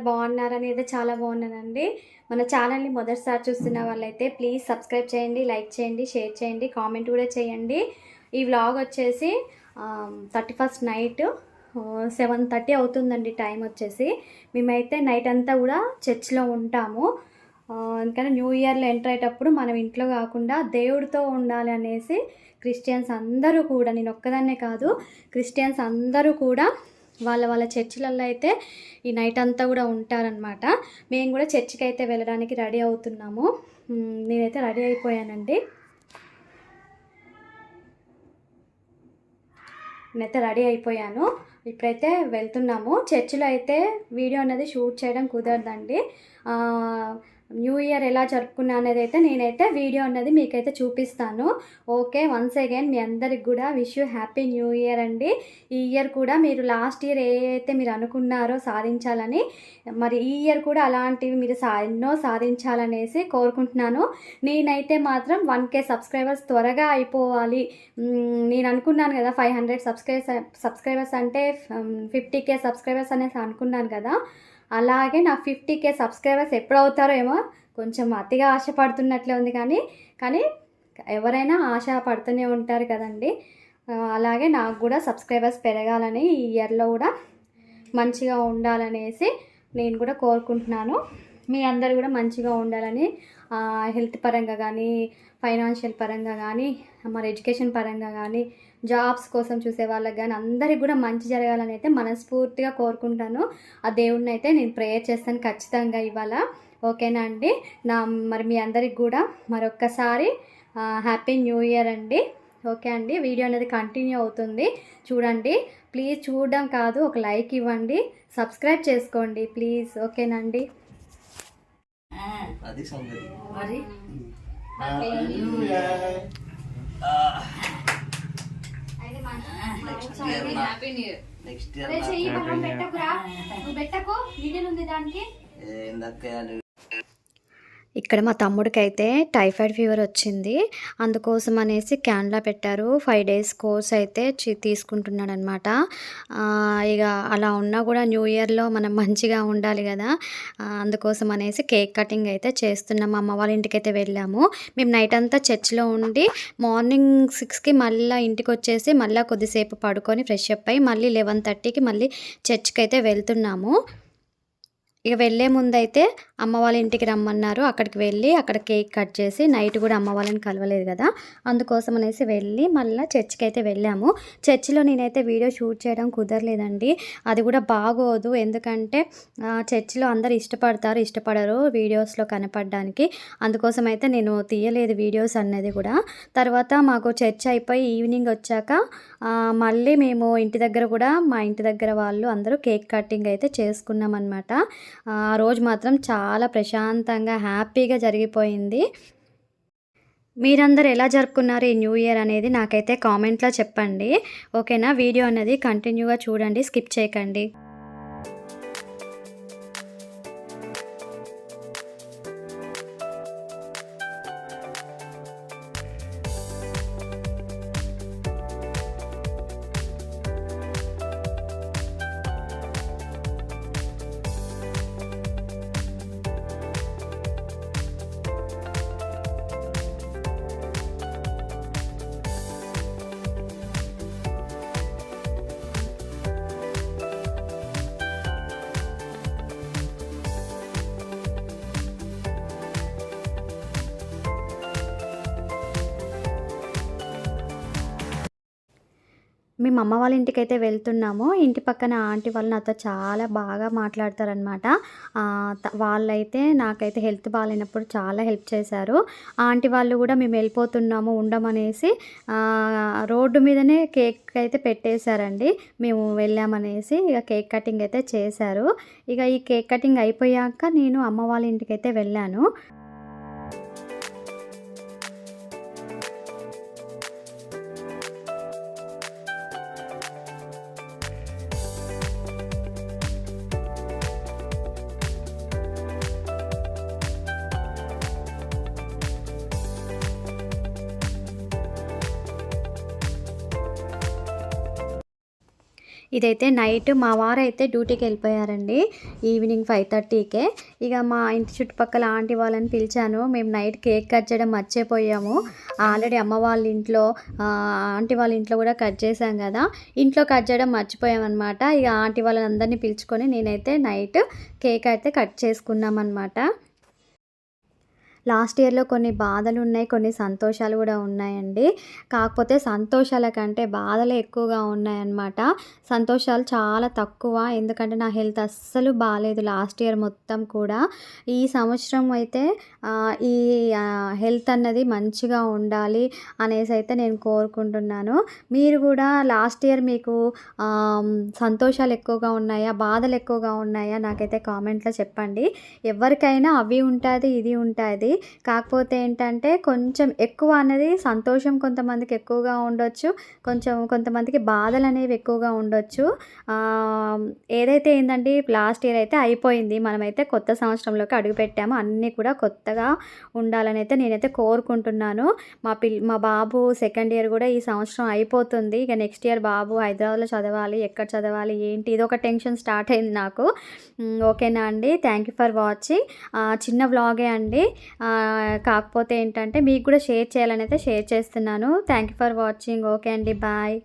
బాగున్నారని అయితే చాలా బాగున్నానండి. మన ఛానల్ని మొదటిసారి చూస్తున్న వాళ్ళైతే ప్లీజ్ సబ్స్క్రైబ్ చేయండి, లైక్ చేయండి, షేర్ చేయండి, కామెంట్ కూడా చేయండి. ఈ వ్లాగ్ వచ్చేసి 31st నైట్ 7:30 అవుతుందండి. టైం వచ్చేసి మేమైతే నైట్ అంతా కూడా చర్చ్లో ఉంటాము. ఎందుకంటే న్యూ ఇయర్లో ఎంటర్ అయ్యేటప్పుడు మనం ఇంట్లో కాకుండా దేవుడితో ఉండాలి అనేసి క్రిస్టియన్స్ అందరూ కూడా, నేను ఒక్కదాన్నే కాదు, క్రిస్టియన్స్ అందరూ కూడా వాళ్ళ వాళ్ళ చర్చిలలో అయితే ఈ నైట్ అంతా కూడా ఉంటారనమాట. మేము కూడా చర్చికి అయితే వెళ్ళడానికి రెడీ అవుతున్నాము. నేనైతే రెడీ అయిపోయానండి. నేనైతే రెడీ అయిపోయాను. ఇప్పుడైతే వెళ్తున్నాము. చర్చిలో అయితే వీడియో అనేది షూట్ చేయడం కుదరదండి. న్యూ ఇయర్ ఎలా జరుపుకున్నా అనేది అయితే నేనైతే వీడియో అనేది మీకైతే చూపిస్తాను. ఓకే, వన్స్ అగైన్ మీ అందరికి కూడా wish you happy new year అండి. ఈ ఇయర్ కూడా మీరు లాస్ట్ ఇయర్ ఏదైతే మీరు అనుకున్నారో సాధించాలని, మరి ఈ ఇయర్ కూడా అలాంటివి మీరు ఎన్నో సాధించాలనేసి కోరుకుంటున్నాను. నేనైతే మాత్రం 1K సబ్స్క్రైబర్స్ త్వరగా అయిపోవాలి. నేను అనుకున్నాను కదా 500 సబ్స్క్రైబర్స్ అంటే 50K సబ్స్క్రైబర్స్ అనేసి అనుకున్నాను కదా. అలాగే నా 50K సబ్స్క్రైబర్స్ ఎప్పుడు అవుతారో ఏమో, కొంచెం అతిగా ఆశపడుతున్నట్లే ఉంది. కానీ ఎవరైనా ఆశ పడుతూనే ఉంటారు కదండి. అలాగే నాకు కూడా సబ్స్క్రైబర్స్ పెరగాలని, ఈ ఇయర్లో కూడా మంచిగా ఉండాలనేసి నేను కూడా కోరుకుంటున్నాను. మీ అందరు కూడా మంచిగా ఉండాలని, హెల్త్ పరంగా కానీ, ఫైనాన్షియల్ పరంగా కానీ, మరి ఎడ్యుకేషన్ పరంగా కానీ, జాబ్స్ కోసం చూసే వాళ్ళకి కానీ అందరికి కూడా మంచి జరగాలని అయితే మనస్ఫూర్తిగా కోరుకుంటాను. ఆ దేవుడిని అయితే నేను ప్రేయర్ చేస్తాను ఖచ్చితంగా ఇవాళ. ఓకేనా అండి? మరి మీ అందరికి కూడా మరొక్కసారి హ్యాపీ న్యూ ఇయర్ అండి. ఓకే అండి, వీడియో అనేది కంటిన్యూ అవుతుంది, చూడండి. ప్లీజ్ చూడడం కాదు, ఒక లైక్ ఇవ్వండి, సబ్స్క్రైబ్ చేసుకోండి ప్లీజ్. ఓకేనండి? అది సంగతి మరి నెక్స్ట్ ఇక్కడ మా తమ్ముడికి అయితే టైఫాయిడ్ ఫీవర్ వచ్చింది. అందుకోసం అనేసి క్యాన్లా పెట్టారు. 5 days కోర్స్ అయితే తీసుకుంటున్నాడు అనమాట. ఇక అలా ఉన్నా కూడా న్యూ ఇయర్లో మనం మంచిగా ఉండాలి కదా. అందుకోసం అనేసి కేక్ కటింగ్ అయితే చేస్తున్నాం. మా అమ్మ వాళ్ళ ఇంటికి అయితే వెళ్ళాము. మేము నైట్ అంతా చర్చ్లో ఉండి మార్నింగ్ 6కి మళ్ళీ ఇంటికి వచ్చేసి మళ్ళీ కొద్దిసేపు పడుకొని ఫ్రెష్ అప్ అయ్యి మళ్ళీ 11:30కి మళ్ళీ చర్చ్కి అయితే వెళ్తున్నాము. ఇక వెళ్ళే ముందైతే అమ్మ వాళ్ళ ఇంటికి రమ్మన్నారు. అక్కడికి వెళ్ళి అక్కడ కేక్ కట్ చేసి, నైట్ కూడా అమ్మ వాళ్ళని కలవలేదు కదా, అందుకోసం అనేసి వెళ్ళి మళ్ళీ చర్చికి అయితే వెళ్ళాము. చర్చిలో నేనైతే వీడియో షూట్ చేయడం కుదరలేదండి. అది కూడా బాగోదు, ఎందుకంటే చర్చిలో అందరు ఇష్టపడరు వీడియోస్లో కనపడడానికి. అందుకోసం అయితే నేను తీయలేదు వీడియోస్ అన్నది కూడా. తర్వాత మాకు చర్చ్ అయిపోయి ఈవినింగ్ వచ్చాక మళ్ళీ మేము మా ఇంటి దగ్గర వాళ్ళు అందరూ కేక్ కటింగ్ అయితే చేసుకున్నాం అనమాట. ఆ రోజు మాత్రం చాలా ప్రశాంతంగా హ్యాపీగా జరిగిపోయింది. మీరందరూ ఎలా జరుపుకున్నారు ఈ న్యూ ఇయర్ అనేది నాకైతే కామెంట్లో చెప్పండి. ఓకేనా? వీడియో అనేది కంటిన్యూగా చూడండి, స్కిప్ చేయకండి. మేము అమ్మ వాళ్ళ ఇంటికి అయితే వెళ్తున్నాము. ఇంటి పక్కన ఆంటీ వాళ్ళు నాతో చాలా బాగా మాట్లాడతారనమాట. వాళ్ళైతే నాకైతే హెల్త్ బాగాలేనప్పుడు చాలా హెల్ప్ చేశారు. ఆంటీ వాళ్ళు కూడా మేము వెళ్ళిపోతున్నాము ఉండమనేసి రోడ్డు మీదనే కేక్ అయితే పెట్టేశారండి. మేము వెళ్ళామనేసి ఇక కేక్ కటింగ్ అయితే చేశారు. ఇక ఈ కేక్ కటింగ్ అయిపోయాక నేను అమ్మ వాళ్ళ ఇంటికి అయితే వెళ్ళాను. ఇదైతే నైట్ మా వారు అయితే డ్యూటీకి వెళ్ళిపోయారండి ఈవినింగ్ 5:30కే. ఇక మా ఇంటి చుట్టుపక్కల ఆంటీ వాళ్ళని పిలిచాను. మేము నైట్ కేక్ కట్ చేయడం మర్చిపోయాము. ఆల్రెడీ అమ్మ వాళ్ళ ఇంట్లో ఆంటీ వాళ్ళ ఇంట్లో కూడా కట్ చేశాం కదా, ఇంట్లో కట్ చేయడం మర్చిపోయామన్నమాట. ఇక ఆంటీ వాళ్ళని అందరినీ పిలుచుకొని నేనైతే నైట్ కేక్ అయితే కట్ చేసుకున్నాం అన్నమాట. లాస్ట్ ఇయర్లో కొన్ని బాధలు ఉన్నాయి, కొన్ని సంతోషాలు కూడా ఉన్నాయండి. కాకపోతే సంతోషాల కంటే బాధలే ఎక్కువగా ఉన్నాయన్నమాట. సంతోషాలు చాలా తక్కువ, ఎందుకంటే నా హెల్త్ అస్సలు బాగాలేదు లాస్ట్ ఇయర్ మొత్తం కూడా. ఈ సంవత్సరం అయితే ఈ హెల్త్ అన్నది మంచిగా ఉండాలి అనేసి అయితే నేను కోరుకుంటున్నాను. మీరు కూడా లాస్ట్ ఇయర్ మీకు సంతోషాలు ఎక్కువగా ఉన్నాయా, బాధలు ఎక్కువగా ఉన్నాయా, నాకైతే కామెంట్లో చెప్పండి. ఎవరికైనా అవి ఉంటుంది, ఇది ఉంటుంది. కాకపోతే ఏంటంటే కొంచెం ఎక్కువ అనేది సంతోషం కొంతమందికి ఎక్కువగా ఉండొచ్చు, కొంతమందికి బాధలు అనేవి ఎక్కువగా ఉండొచ్చు. ఏదైతే ఏంటంటే లాస్ట్ ఇయర్ అయితే అయిపోయింది, మనమైతే కొత్త సంవత్సరంలోకి అడుగుపెట్టాము. అన్నీ కూడా కొత్తగా ఉండాలని అయితే నేనైతే కోరుకుంటున్నాను. మా బాబు సెకండ్ ఇయర్ కూడా ఈ సంవత్సరం అయిపోతుంది. ఇక నెక్స్ట్ ఇయర్ బాబు హైదరాబాద్లో చదవాలి, ఎక్కడ చదవాలి ఏంటి, ఇదొక టెన్షన్ స్టార్ట్ అయింది నాకు. ఓకేనా అండి, థ్యాంక్ యూ ఫర్ వాచింగ్. చిన్న వ్లాగే అండి, కాకపోతే ఏంటంటే మీకు కూడా షేర్ చేయాలని అయితే షేర్ చేస్తున్నాను. Thank you for watching. Okay అండి, బాయ్.